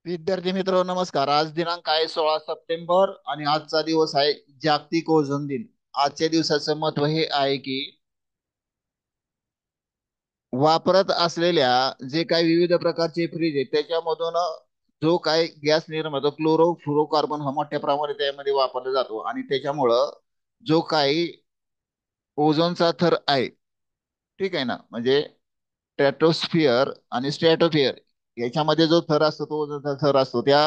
विद्यार्थी मित्र नमस्कार. आज दिनांक आहे 16 सप्टेंबर आणि आजचा दिवस आहे जागतिक ओझोन दिन. आजच्या दिवसाचं महत्व हे आहे की वापरत असलेल्या जे काही विविध प्रकारचे फ्रीज आहेत त्याच्यामधून जो काही गॅस निर्माण होतो क्लोरो फ्लोरोकार्बन हा मोठ्या प्रमाणात त्यामध्ये वापरला जातो आणि त्याच्यामुळं जो काही ओझोनचा थर आहे, ठीक आहे ना, म्हणजे स्ट्रॅटोस्फिअर आणि स्ट्रॅटोफिअर याच्यामध्ये जो थर असतो तो ओझोनचा थर असतो त्या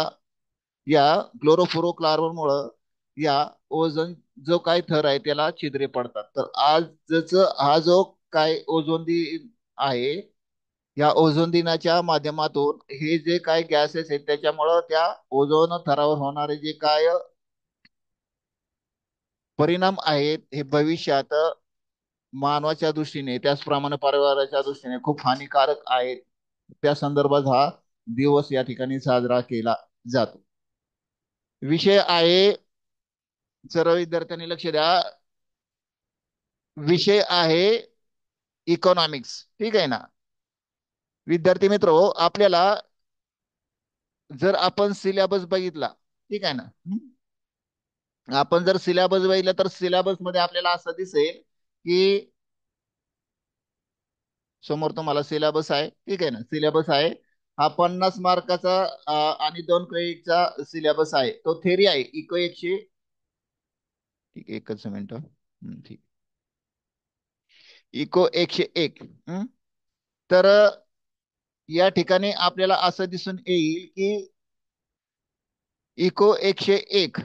या क्लोरोफ्लोरोकार्बनमुळं या ओझोन जो काही थर आहे त्याला छिद्रे पडतात. तर आजच हा जो काय ओझोन दिन आहे, या ओझोन दिनाच्या माध्यमातून हे जे काय गॅसेस आहेत त्याच्यामुळं त्या ओझोन थरावर होणारे जे काय परिणाम आहेत हे भविष्यात मानवाच्या दृष्टीने त्याचप्रमाणे परिवाराच्या दृष्टीने खूप हानिकारक आहेत. त्या संदर्भात हा दिवस या ठिकाणी साजरा केला जातो. विषय आहे, सर्व विद्यार्थ्यांनी लक्ष द्या, विषय आहे इकॉनॉमिक्स. ठीक आहे ना विद्यार्थी मित्र, आपल्याला जर आपण सिलेबस बघितला, ठीक आहे ना, आपण जर सिलेबस बघितला तर सिलेबस मध्ये आपल्याला असं दिसेल की समोर तुम्हाला सिलेबस आहे, ठीक आहे ना, सिलेबस आहे हा 50 मार्काचा आणि 2 क्रेडिटचा सिलेबस आहे. तो थेरी आहे इको 100. ठीक आहे, एकच मिनिट. ठीक. इको 101. तर या ठिकाणी आपल्याला असं दिसून येईल की इको 101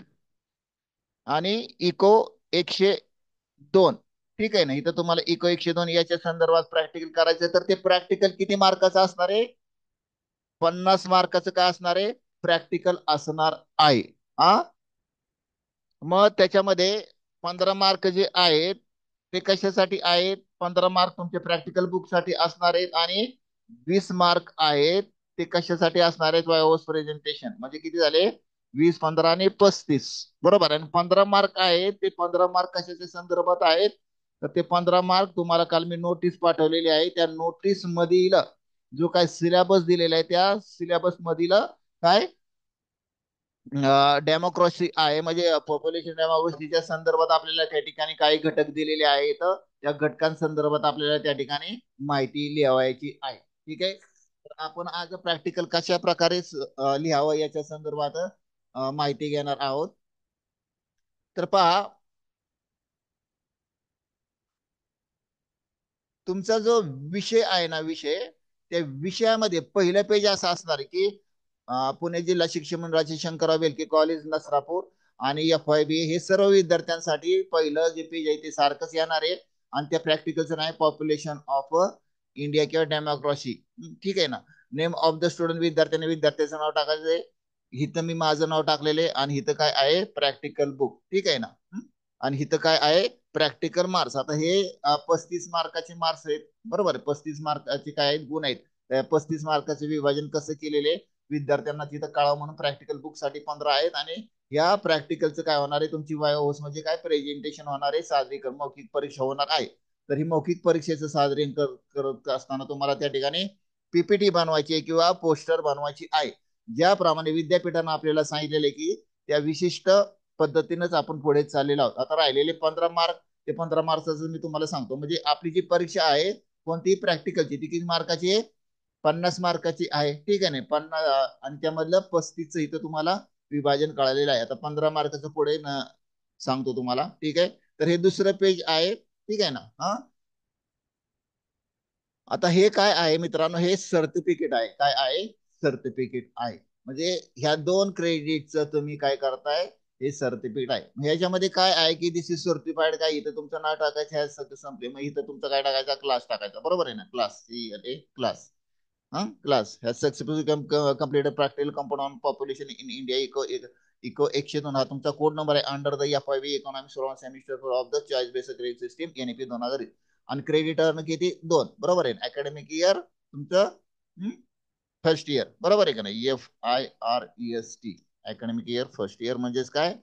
आणि इको 102. ठीक आहे ना, इथं तुम्हाला इको 102 याच्या संदर्भात प्रॅक्टिकल करायचं तर ते प्रॅक्टिकल किती मार्काचं असणार आहे? 50 मार्काचं काय असणार आहे? प्रॅक्टिकल असणार आहे. हा, मग त्याच्यामध्ये 15 मार्क जे आहेत ते कशासाठी आहेत? 15 मार्क तुमचे प्रॅक्टिकल बुक साठी असणार आहेत आणि 20 मार्क आहेत ते कशासाठी असणार आहेत? वायओस प्रेझेंटेशन. म्हणजे किती झाले? 20, 15 आणि 35. बरोबर. आणि 15 मार्क आहेत ते 15 मार्क कशाच्या संदर्भात आहेत? तर ते 15 मार्क तुम्हाला काल मी नोटीस पाठवलेली आहे, त्या नोटीस मधील जो काय सिलेबस दिलेला आहे त्या सिलेबस मधील काय डेमोक्रेसी आहे, म्हणजे पॉप्युलेशन डेमोक्रेसीच्या संदर्भात आपल्याला त्या ठिकाणी काही घटक दिलेले आहेत. त्या घटकांसंदर्भात आपल्याला त्या ठिकाणी माहिती लिहावायची आहे. ठीक आहे. तर आपण आज प्रॅक्टिकल कशा प्रकारे लिहावं याच्या संदर्भात माहिती घेणार आहोत. तर पहा, तुमचा जो विषय आहे ना, विषय, त्या विषयामध्ये पहिलं पेज असं असणार की पुणे जिल्हा शिक्षण मंडळाचे शंकरराव बेलके कॉलेज नसरापूर आणि FYB हे सर्व विद्यार्थ्यांसाठी पहिलं जे पेज आहे ते सारखंच येणार आहे. आणि त्या प्रॅक्टिकलचं नाव पॉप्युलेशन ऑफ इंडिया किंवा डेमोक्रेसी. ठीक आहे ना. नेम ऑफ द स्टुडंट, विद्यार्थ्यांनी विद्यार्थ्याचं नाव टाकायचं आहे. इथं मी माझं नाव टाकलेलं आहे आणि इथं काय आहे? Practical book. ठीक आहे ना. आणि इथं काय आहे? Practical marks. आता हे 35 मार्काचे मार्क्स आहेत. बरोबर. 35 मार्काचे काय आहेत? गुण आहेत. 35 मार्काचे विभाजन कसं केलेले विद्यार्थ्यांना तिथं कळावं म्हणून प्रॅक्टिकल बुक साठी 15 आहेत. आणि या प्रॅक्टिकलचं काय होणार आहे? तुमची वायोस म्हणजे काय? प्रेझेंटेशन होणार आहे, सादरीकरण, मौखिक परीक्षा होणार आहे. तर ही मौखिक परीक्षेचं सादरीकरण करत असताना तुम्हाला त्या ठिकाणी PPT बनवायची आहे किंवा पोस्टर बनवायची आहे. ज्याप्रमाणे विद्यापीठानं आपल्याला सांगितलेले की त्या विशिष्ट पद्धतीनेच आपण पुढे चाललेलो आहोत. आता राहिलेले 15 मार्क, ते 15 मार्क्सचं मी तुम्हाला सांगतो. म्हणजे आपली जी परीक्षा आहे कोणतीही प्रॅक्टिकलची ती किती मार्काची आहे? 50 मार्काची आहे. ठीक आहे ना. 50 आणि त्यामधलं 35चं इथं तुम्हाला विभाजन कळालेलं आहे. आता 15 मार्काचं पुढे सांगतो तुम्हाला. ठीक आहे. तर हे दुसरं पेज आहे. ठीक आहे ना. हा, आता हे काय आहे मित्रांनो? हे सर्टिफिकेट आहे. काय आहे? सर्टिफिकेट आहे. म्हणजे ह्या 2 क्रेडिटचं तुम्ही काय करताय? हे सर्टिफिकेट आहे. ह्याच्यामध्ये काय आहे की दिस इज सर्टिफाईड. काय इथं तुमचं नाव टाकायचं आहे, सगळं संपले. मग इथं तुमचं काय टाकायचं? क्लास टाकायचा. बरोबर आहे ना. Class, class. Class has successfully completed practical component on population in India. Eco 102 हा तुमचा कोड नंबर आहे under the FYB economics semester of the choice based credit system NEP 2000. आणि क्रेडिटर किती? 2. बरोबर आहे. अकॅडमिक इयर तुमचं फर्स्ट इयर. बरोबर आहे का नाही? FIREST academic year first year म्हणजेच काय?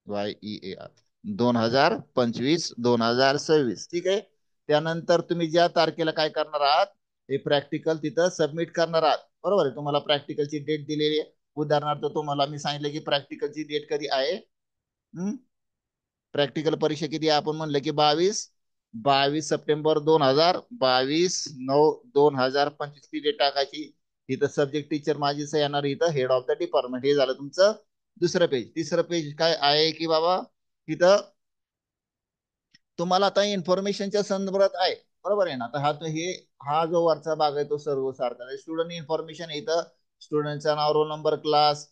YEAR 2025-2026. ठीक आहे. त्यानंतर तुम्ही ज्या तारखेला काय करणार आहात हे प्रॅक्टिकल तिथं सबमिट करणार आहात. बरोबर आहे. तुम्हाला प्रॅक्टिकलची डेट दिलेली आहे. उदाहरणार्थ तुम्हाला मी सांगितलं की प्रॅक्टिकलची डेट कधी आहे. प्रॅक्टिकल परीक्षा किती आहे आपण म्हणलं की 22 सप्टेंबर 2022 9/2025 ची डेट टाकायची. इथं सब्जेक्ट टीचर माझी सही येणार, इथं हेड ऑफ द डिपार्टमेंट. हे झालं तुमचं दुसरं पेज. तिसरं पेज काय आहे की बाबा तिथं तुम्हाला आता इन्फॉर्मेशनच्या संदर्भात आहे. बरोबर आहे ना. तर हा जो वरचा भाग आहे तो सर्वसारखा. स्टुडंट इन्फॉर्मेशन इथं स्टुडंटचा नाव, roll number, class,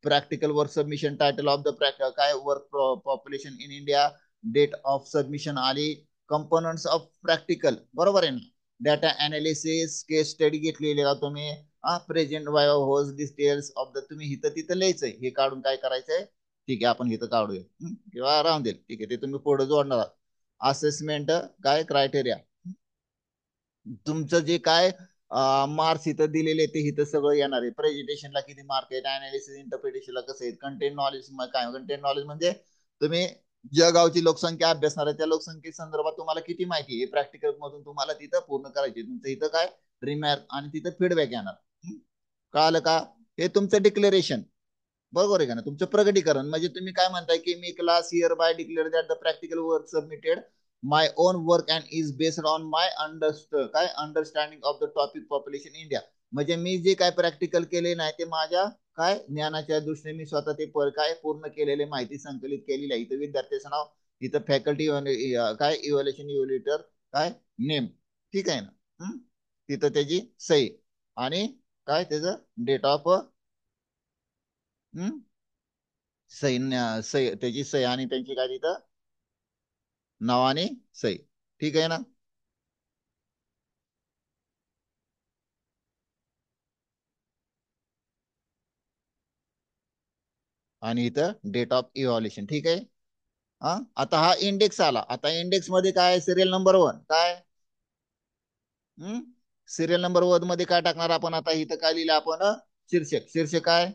practical work submission, title of the practical काय, work population in India, date of submission आली, कंपोनंट्स ऑफ प्रॅक्टिकल. बरोबर आहे ना. डाटा अनालिसिस, केस स्टडी घेतलेली का तुम्ही, present host details of the, तुम्ही इथं तिथं लिहायचंय. हे काढून काय करायचंय, ठीक आहे आपण इथं काढूया किंवा राहून देईल, ठीक आहे. ते तुम्ही पुढे जोडणार आहात. असेसमेंट काय क्रायटेरिया, तुमचं जे काय मार्क्स इथं दिलेले ते इथं सगळं येणार आहे. प्रेझेंटेशनला किती मार्क आहेत, अनालिसिस इंटरप्रिटेशनला कसं आहे, कंटेंट नॉलेज काय, कंटेंट नॉलेज म्हणजे तुम्ही ज्या गावची लोकसंख्या अभ्यासणार आहे त्या लोकसंख्ये संदर्भात तुम्हाला किती माहिती आहे, प्रॅक्टिकल मधून तुम्हाला तिथं पूर्ण करायची. तुमचं इथं काय रिमॅर्क आणि तिथं फीडबॅक येणार. कळालं का. हे तुमचं डिक्लेरेशन. बरोबर आहे का ना. तुमचं प्रगटीकरण म्हणजे तुम्ही काय म्हणताय की मी class hereby declare that the practical work submitted my own work and is based on my understanding of the topic population India. म्हणजे मी जे काय प्रॅक्टिकल केले नाही ते माझ्या काय ज्ञानाच्या दृष्टीने मी स्वतः ते काय पूर्ण केलेले माहिती संकलित केलेली आहे. इथं विद्यार्थ्याचं नाव, इथं फॅकल्टी काय इव्हॅल्युएशन इव्हॅल्युएटर काय नेम, ठीक आहे ना. तिथं त्याची सही आणि काय त्याचं डेट ऑफ सही त्याची सही आणि त्यांची काय तिथं नाव आणि सही, ठीक आहे ना. आणि इथं डेट ऑफ इव्हॅल्युएशन, ठीक आहे. आता हा इंडेक्स आला. आता इंडेक्स मध्ये काय सिरियल नंबर 1 काय, सिरियल नंबर 1 मध्ये काय टाकणार आपण. आता इथं काय लिहिलं आपण, शीर्षक काय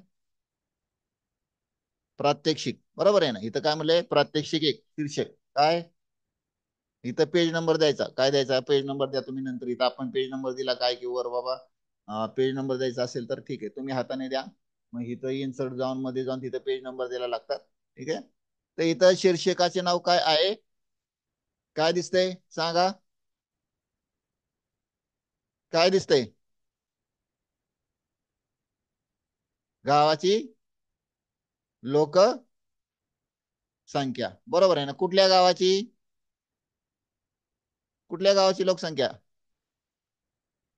प्रात्यक्षिक. बरोबर आहे ना. इथं काय म्हणलंय प्रात्यक्षिक एक शीर्षक काय. इथं पेज नंबर द्यायचा, काय द्यायचा पेज नंबर द्या तुम्ही नंतर. इथं आपण पेज नंबर दिला काय की वर बाबा पेज नंबर द्यायचा असेल तर ठीक आहे तुम्ही हाताने द्या. मग इथं इन्सर्ट जाऊन मध्ये जाऊन तिथं पेज नंबर द्यायला लागतात, ठीक आहे. तर इथं शीर्षकाचे नाव काय आहे, काय दिसतंय सांगा, काय दिसतंय. गावाची लोकसंख्या. बरोबर आहे ना. कुठल्या गावाची लोकसंख्या,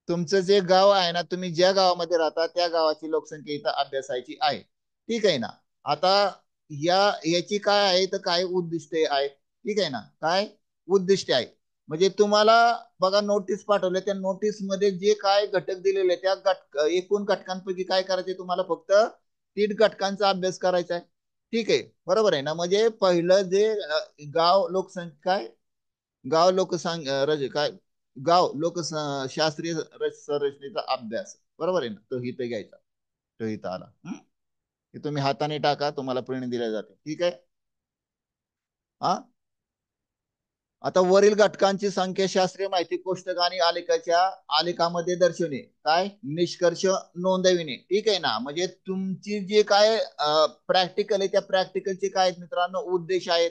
तुमचं जे गाव आहे ना, तुम्ही ज्या गावामध्ये राहता त्या गावाची लोकसंख्या इथं अभ्यासायची आहे, ठीक आहे ना. आता याची काय आहे तर काय उद्दिष्ट आहे, ठीक आहे ना. काय उद्दिष्ट आहे म्हणजे तुम्हाला बघा नोटीस पाठवले, त्या नोटीस मध्ये जे काय घटक दिलेले त्या एकूण घटकांपैकी काय करायचे तुम्हाला, फक्त 3 घटकांचा अभ्यास करायचा आहे, ठीक आहे. बरोबर आहे ना. म्हणजे पहिलं जे गाव लोकसंख्या गाव लोकसंख्या काय गाव शास्त्रीय संरचनेचा अभ्यास. बरोबर आहे ना. तो इथे घ्यायचा, तो इथं आला. की तुम्ही हाताने टाका, तुम्हाला प्रिंट दिल्या जाते, ठीक आहे. हा आता वरील घटकांची संख्या शास्त्रीय माहिती कोष्टक आणि आलेखामध्ये दर्शवणे, काय निष्कर्ष नोंदविणे, ठीक आहे ना. म्हणजे तुमची जे काय प्रॅक्टिकल आहे त्या प्रॅक्टिकलचे काय मित्रांनो उद्देश आहेत.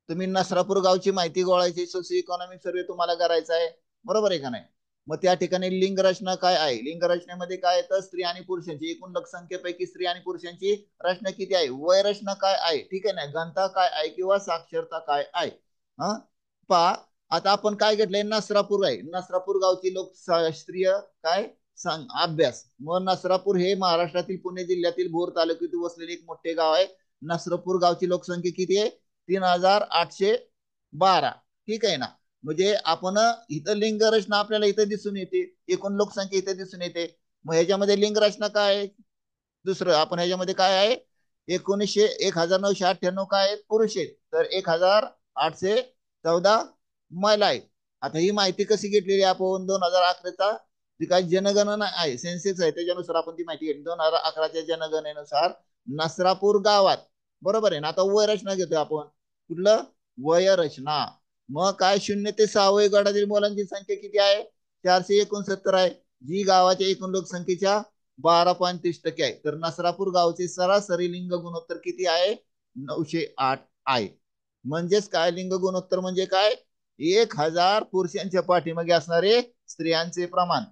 तुम्ही नसरापूर गावची माहिती गोळायची, सोसिओ इकॉनॉमिक सर्वे तुम्हाला करायचा आहे. बरोबर आहे का नाही. मग त्या ठिकाणी लिंग रचना काय आहे, लिंग रचनेमध्ये काय येतं, स्त्री आणि पुरुषांची एकूण लोकसंख्येपैकी स्त्री आणि पुरुषांची रचना किती आहे, वय रचना काय आहे, ठीक आहे ना, घनता काय आहे किंवा साक्षरता काय आहे. हा पहा आता आपण काय घेतलंय, नसरापूर आहे. नसरापूर गावची लोकशास्त्रीय काय सांग अभ्यास. मग नसरापूर हे महाराष्ट्रातील पुणे जिल्ह्यातील भोर तालुक्यात वसलेले एक मोठे गाव आहे. नसरापूर गावची लोकसंख्या किती आहे, 3812, ठीक आहे ना. म्हणजे आपण इथं लिंग रचना आपल्याला इथं दिसून येते, एकूण लोकसंख्या इथे दिसून येते. मग ह्याच्यामध्ये लिंग रचना काय आहे, दुसरं आपण ह्याच्यामध्ये काय आहे, 1998 काय आहेत पुरुष आहेत, तर 1814 महिला आहेत. आता ही माहिती कशी घेतलेली आपण 2011चा जी काही जनगणना आहे, सेन्सेस आहे, त्याच्यानुसार आपण ती माहिती घेतली. 2011च्या जनगणनेनुसार नसरापूर गावात, बरोबर आहे ना. आता वय रचना घेतोय आपण, कुठलं वय रचना. मग काय 0 ते 6 वयोगटातील मुलांची संख्या किती आहे, 469 आहे, जी गावाच्या एकूण लोकसंख्येच्या 12.30% आहे. तर नसरापूर गावचे सरासरी लिंग गुणोत्तर किती आहे? 908 आहे. म्हणजेच काय लिंग गुणोत्तर म्हणजे काय? 1000 पुरुषांच्या पाठीमागे असणारे स्त्रियांचे प्रमाण.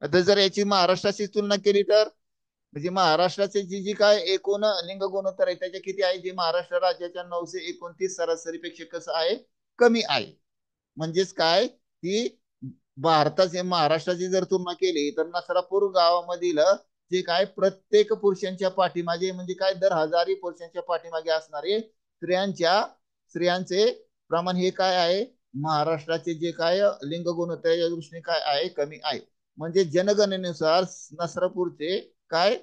आता जर याची महाराष्ट्राशी तुलना केली तर म्हणजे महाराष्ट्राचे जी काय एकूण लिंग गुणोत्तर आहे त्याच्या किती आहे? जे महाराष्ट्र राज्याच्या 929 सरासरीपेक्षा कसं आहे? कमी आहे. म्हणजेच काय की भारताचे महाराष्ट्राची जर तुलना केली तर नसरापूर गावामधील जे काय प्रत्येक पुरुषांच्या पाठीमागे म्हणजे काय दर हजारी पुरुषांच्या पाठीमागे असणारे स्त्रियांचे प्रमाण हे काय आहे? महाराष्ट्राचे जे काय लिंग गुणोत्तर या दृष्टीने काय आहे? कमी आहे. म्हणजे जनगणनेनुसार नसरापूरचे काय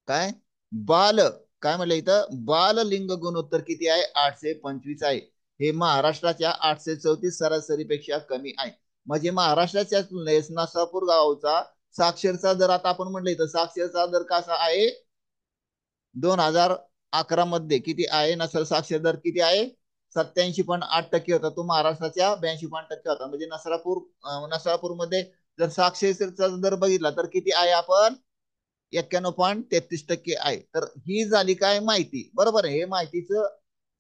काय बाल काय म्हणलं इथं बाल लिंग गुणोत्तर किती आहे? 825 आहे. हे महाराष्ट्राच्या 834 सरासरीपेक्षा कमी आहे. म्हणजे महाराष्ट्राच्या तुलनेत नसापूर गावचा साक्षरता दर आता आपण म्हणलं इथं साक्षरता दर कसा आहे? 2011 मध्ये किती आहे? नसर साक्षर दर किती आहे? 87.8% होता. तो महाराष्ट्राच्या 82% होता. म्हणजे नसरापूर मध्ये जर साक्षरतेचा दर बघितला तर किती आहे? आपण 91.33% आहे. तर ही झाली काय माहिती, बरोबर आहे? हे माहितीचं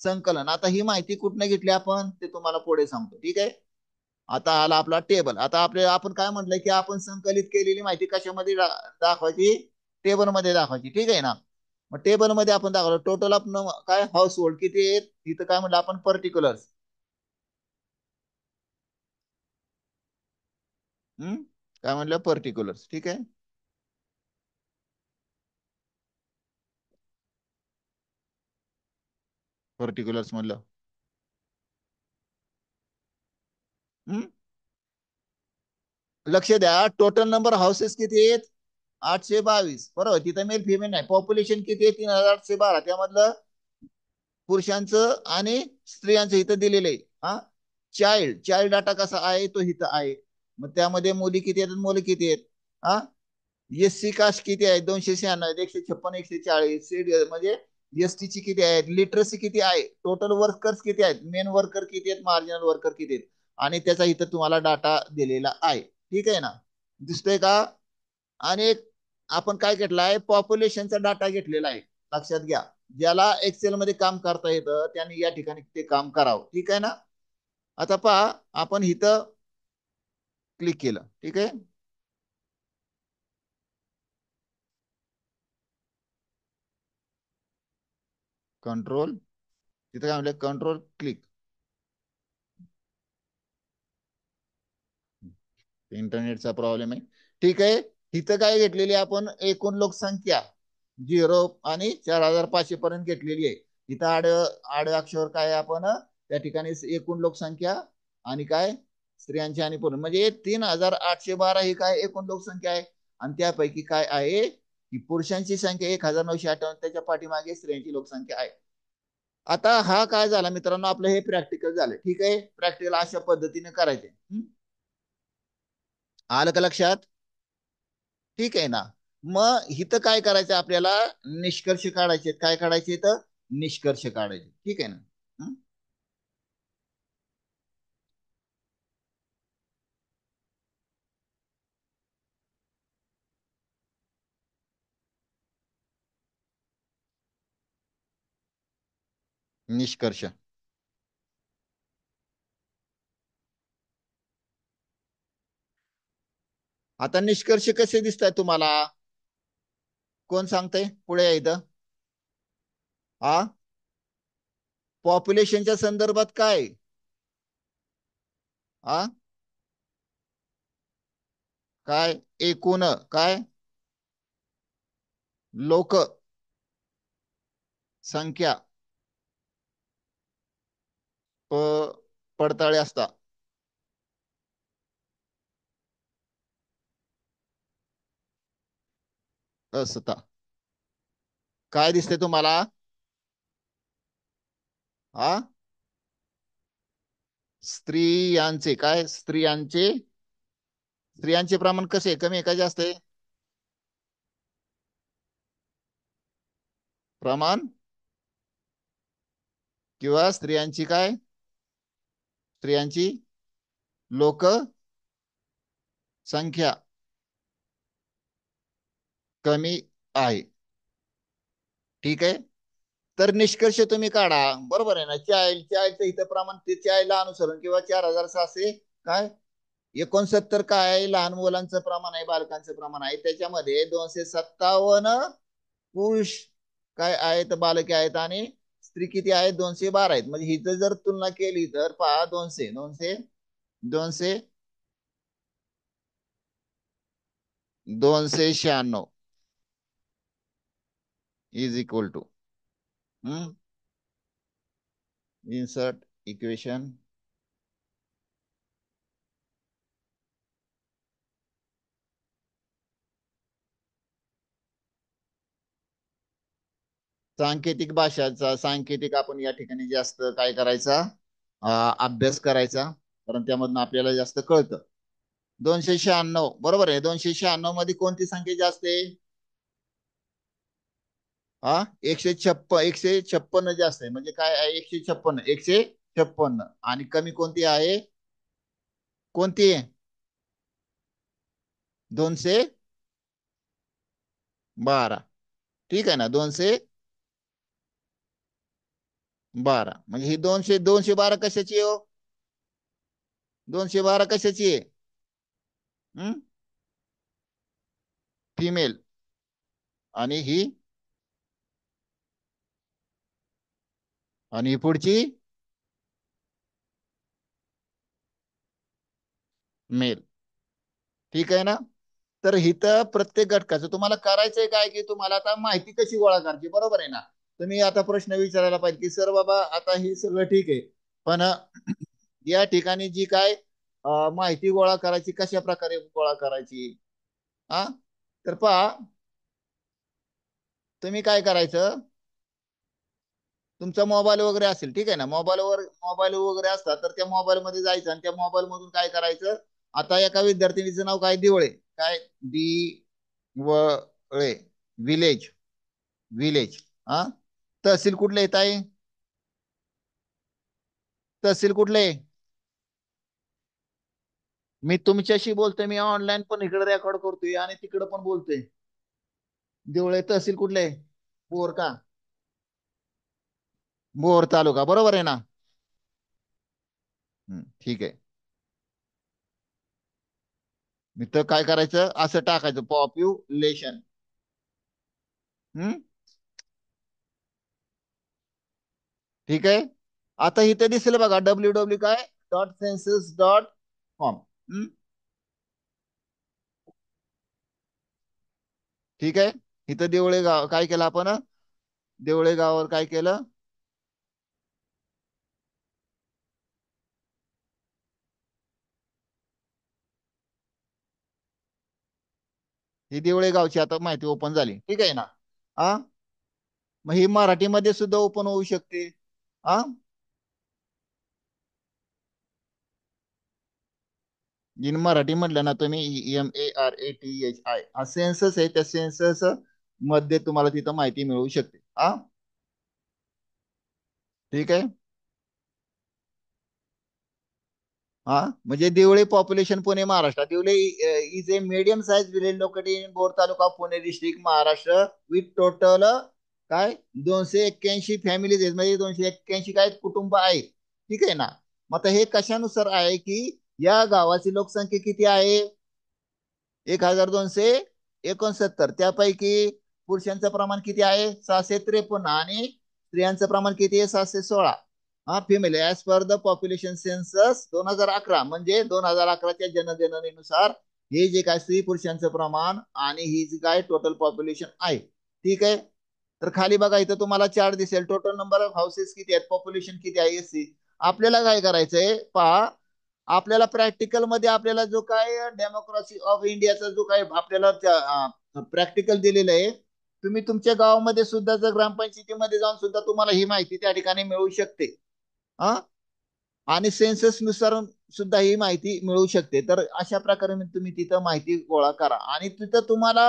संकलन. आता ही माहिती कुठनं घेतली आपण ते तुम्हाला पुढे सांगतो. ठीक आहे. आता आला आपला टेबल. आता आपण काय म्हटलंय की आपण संकलित केलेली माहिती कशामध्ये दाखवायची? टेबल मध्ये दाखवायची. ठीक आहे ना? मग टेबल मध्ये आपण दाखवलं टोटल ऑफ काय हाऊस होल्ड किती आहेत? इथं काय म्हटलं आपण? पर्टिक्युलर्स. काय म्हटलं? पर्टिक्युलर्स. ठीक आहे. पर्टिक्युलर्स म्हणलं. लक्ष द्या टोटल नंबर हाऊसेस किती आहेत? 822. बरोबर. तिथं मेल फिमेल नाही. पॉप्युलेशन किती आहे? 3812. त्यामधलं पुरुषांचं आणि स्त्रियांचं इथं दिलेलं आहे. हा चाइल्ड डाटा कसा आहे? तो इथं आहे. मग त्यामध्ये मुली किती आहेत? मुली किती आहेत? हा एससी कास्ट किती आहे? 296, 156, 140. म्हणजे एसटी ची किती आहे? लिटरसी किती आहे? टोटल वर्कर्स किती आहेत? मेन वर्कर किती आहेत? मार्जिनल वर्कर किती आहेत? आणि त्याचा इथं तुम्हाला डाटा दिलेला आहे. ठीक आहे ना? दिसतोय का? आणि आपण काय घेतला आहे? पॉप्युलेशनचा डाटा घेतलेला आहे. लक्षात घ्या. ज्याला एक्सेल मध्ये काम करता येतं त्यांनी या ठिकाणी ते काम करावं. ठीक आहे ना? आता पहा आपण इथं क्लिक केलं. ठीक आहे. कंट्रोल तिथं काय म्हणलं? Control click. इंटरनेटचा प्रॉब्लेम आहे. ठीक आहे. इथं काय घेतलेली आपण? एकूण लोकसंख्या 0 आणि 4500 पर्यंत घेतलेली आहे. इथं आड अक्षर काय आपण त्या ठिकाणी एकूण लोकसंख्या आणि काय स्त्रियांची आणि पुरुष म्हणजे 3812 ही काय एकूण लोकसंख्या आहे. आणि त्यापैकी काय आहे की पुरुषांची संख्या 1958, त्याच्या पाठीमागे स्त्रियांची लोकसंख्या आहे. आता हा काय झाला मित्रांनो? आपलं हे प्रॅक्टिकल झालं. ठीक आहे. प्रॅक्टिकल अशा पद्धतीने करायचे. आलं का लक्षात? ठीक आहे ना? मग इथं काय करायचं आपल्याला? निष्कर्ष काढायचे. काय काढायचे? इथं निष्कर्ष काढायचे. ठीक आहे ना? निष्कर्ष. आता निष्कर्ष कसे दिसत आहेत तुम्हाला? कोण सांगतंय? पुढे या इथं. हा पॉप्युलेशनच्या संदर्भात काय? हा काय एकूण काय लोक संख्या पडताळे असता. असता. काय दिसते तुम्हाला? हा स्त्रियांचे काय? स्त्रियांचे प्रमाण कसे? कमी आहे का जास्त आहे? प्रमाण किंवा स्त्रियांची काय? स्त्रियांची लोक संख्या कमी आहे. ठीक आहे. तर निष्कर्ष तुम्ही काढा. बरोबर आहे ना. चाळीचं इथं प्रमाण ते चाळीला अनुसरून किंवा 4,600 काय 69 काय आहे लहान मुलांचं प्रमाण आहे, बालकांचं प्रमाण आहे. त्याच्यामध्ये 257 पुरुष काय आहेत, बालके आहेत, आणि स्त्री किती आहेत, 212 आहेत. म्हणजे हिचं जर तुलना केली तर पहा 200 200 200 296 is equal to insert equation. सांकेतिक भाषाचा सांकेतिक आपण या ठिकाणी जास्त काय करायचा, अभ्यास करायचा, कारण त्यामधून आपल्याला जास्त कळतं. 296 बरोबर आहे. 296 मध्ये कोणती संख्या जास्त आहे? हा 156 जास्त आहे. म्हणजे काय आहे? 156 आणि कमी कोणती आहे? कोणती आहे? 212. ठीक आहे ना. 212 म्हणजे ही 212 कशाची आहे हो? 212 कशाची आहे? फिमेल. आणि ही आणि पुढची मेल. ठीक आहे ना. तर इथं प्रत्येक घटकाचं तुम्हाला करायचंय काय, की तुम्हाला आता माहिती कशी गोळा करायची. बरोबर आहे ना. तुम्ही आता प्रश्न विचारायला पाहिजे की सर बाबा आता ही सगळं ठीक आहे, पण या ठिकाणी जी काय माहिती गोळा करायची, कशा प्रकारे गोळा करायची. हा तर पहा, तुम्ही काय करायचं, तुमचा मोबाईल वगैरे असेल, ठीक आहे ना. मोबाईल वगैरे असतात, तर त्या मोबाईल मध्ये जायचं आणि त्या मोबाईल मधून काय करायचं. आता एका विद्यार्थिनीचं नाव काय, दिवळे. काय दिवळे. विलेज. विलेज. हा तहसील कुठले येत आहे? तहसील कुठले? मी तुमच्याशी बोलतोय, मी ऑनलाईन पण इकडे रेकॉर्ड करतोय आणि तिकडे पण बोलतोय. देवळे तहसील कुठले? बोर का? बोर तालुका बरोबर आहे ना. ठीक आहे. मी तर काय करायचं, असं टाकायचं पॉप्युलेशन. हम्म ठीक आहे. आता इथे दिसेल बघा, www काय .census.com. ठीक आहे. इथं देवळे गाव काय केलं आपण, देवळे गावावर काय केलं, ही देवळे गावची आता माहिती ओपन झाली. ठीक आहे ना. हा मग ही मराठीमध्ये सुद्धा ओपन होऊ शकते. हा इन मराठी म्हटलं ना तुम्ही, MARATHI हा सेन्सस आहे. त्या सेन्सस मध्ये तुम्हाला तिथं माहिती मिळू शकते. हा ठीक आहे. हा म्हणजे देवळे population Pune Maharashtra. Devale is a medium size village located in bore taluka Pune district Maharashtra with total काय 281 फॅमिलीज आहेत. म्हणजे 281 काय कुटुंब आहे. ठीक आहे ना. मग आता हे कशानुसार आहे की या गावाची लोकसंख्या किती आहे, 1,269. त्यापैकी पुरुषांचं प्रमाण किती आहे, 653, आणि स्त्रियांचं प्रमाण किती आहे, 716. हा female as per the population census 2011. म्हणजे 2011च्या जनगणनेनुसार हे जे काय स्त्री पुरुषांचं प्रमाण आणि ही जी काय टोटल पॉप्युलेशन आहे. ठीक आहे. तर खाली बघा, इथं तुम्हाला चार्ट दिसेल. टोटल नंबर ऑफ हाऊसेस किती आहेत, पॉप्युलेशन किती आहे, एससी. आपल्याला काय करायचंय पहा, आपल्याला प्रॅक्टिकल मध्ये आपल्याला जो काय डेमोक्रेसी ऑफ इंडियाचा जो काय आपल्याला प्रॅक्टिकल दिलेलं आहे, तुम्ही तुमच्या गावामध्ये सुद्धा जर ग्रामपंचायतीमध्ये जाऊन सुद्धा तुम्हाला ही माहिती त्या ठिकाणी मिळू शकते. हा आणि सेन्सस नुसार सुद्धा ही माहिती मिळू शकते. तर अशा प्रकारे तुम्ही तिथं माहिती गोळा करा आणि तिथं तुम्हाला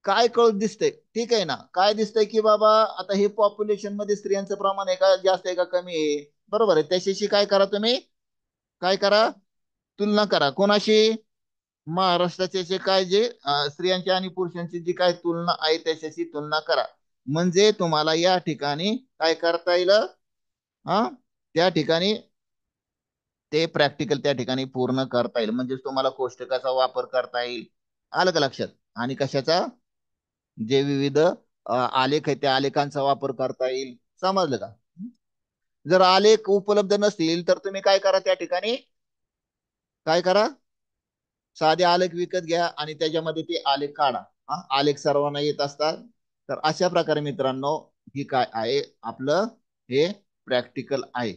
काय कळत दिसतंय. ठीक आहे ना. काय दिसतंय की बाबा आता हे पॉप्युलेशन मध्ये स्त्रियांचं प्रमाण आहे का जास्त आहे का कमी आहे. बरोबर आहे. त्याच्याशी काय करा तुम्ही, काय करा, तुलना करा. कोणाशी? महाराष्ट्राचे जे काय जे स्त्रियांची आणि पुरुषांची जी काय तुलना आहे त्याच्याशी तुलना करा. म्हणजे तुम्हाला या ठिकाणी काय करता येईल, हा, त्या ठिकाणी ते प्रॅक्टिकल त्या ठिकाणी पूर्ण करता येईल. म्हणजे तुम्हाला कोष्टकाचा वापर करता येईल. आलं का लक्षात? आणि कशाचा, जे विविध आलेख आहे त्या आलेखांचा वापर करता येईल. समजलं का? जर आलेख उपलब्ध नसतील तर तुम्ही काय करा, त्या ठिकाणी काय करा, साधे आलेख विकत घ्या आणि त्याच्यामध्ये ते आलेख काढा. हा, आलेख सर्वांना येत असतात. तर अशा प्रकारे मित्रांनो, ही काय आहे आपलं हे प्रॅक्टिकल आहे.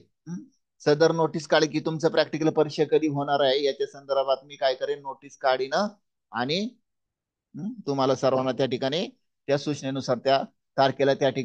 सदर नोटीस काढ की तुमचं प्रॅक्टिकल परीक्षा कधी होणार आहे याच्या संदर्भात मी काय करेन, नोटीस काढीन आणि तुम्हाला सर्वांना त्या ठिकाणी त्या सूचनेनुसार त्या तारखेला त्या ठिकाणी